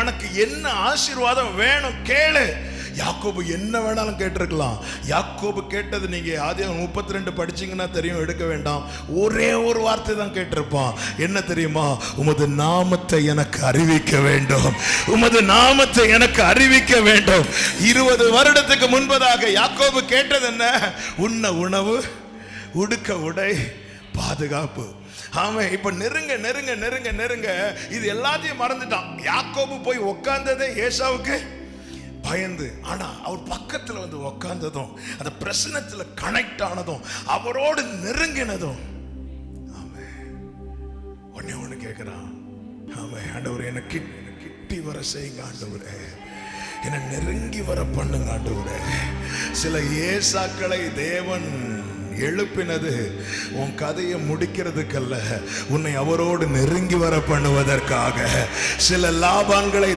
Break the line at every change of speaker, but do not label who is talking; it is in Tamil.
எனக்கு என்ன ஆசீர்வாதம் வேணும் கேளு. யாக்கோபு என்ன வேணாலும் கேட்டிருக்கலாம். யாக்கோபு கேட்டது நீங்க ஆதியாகமம் 32 படிச்சீங்கன்னா தெரியும், எடுக்க வேண்டாம். ஒரே ஒரு வார்த்தை தான் கேட்டிருப்பான். என்ன தெரியுமா? உமது நாமத்தை எனக்கு அறிவிக்க வேண்டும், உமது நாமத்தை எனக்கு அறிவிக்க வேண்டும். 20 வருடத்துக்கு முன்பதாக யாக்கோபு கேட்டது என்ன? உண்ண உணவு, உடுக்க உடை, பாதுகாப்பு. ஆமா, இப்ப நெருங்க நெருங்க நெருங்க நெருங்க இது எல்லாத்தையும் மறந்துட்டான். யாக்கோபு போய் உட்கார்ந்ததே ஏசாவுக்கு பயந்து. ஆனா அவர் பக்கத்துல வந்து உட்கார்ந்ததும், அந்த பிரச்சனத்துல கனெக்ட் ஆனதும், அவரோடு நெருங்கினதும், ஒன்னே ஒண்ணு கேட்கிறான். ஆமா ஆண்டவரே, என்ன கிட்டி வர செய்யுங்க ஆண்டவரே, என்ன நெருங்கி வர பண்ணுங்க ஆண்டவரே. சில ஏசாக்களை தேவன் எழுப்பினது உன் கதையை முடிக்கிறதுக்கல்ல, உன்னை அவரோடு நெருங்கி வர பண்ணுவதற்காக. சில லாபான்களை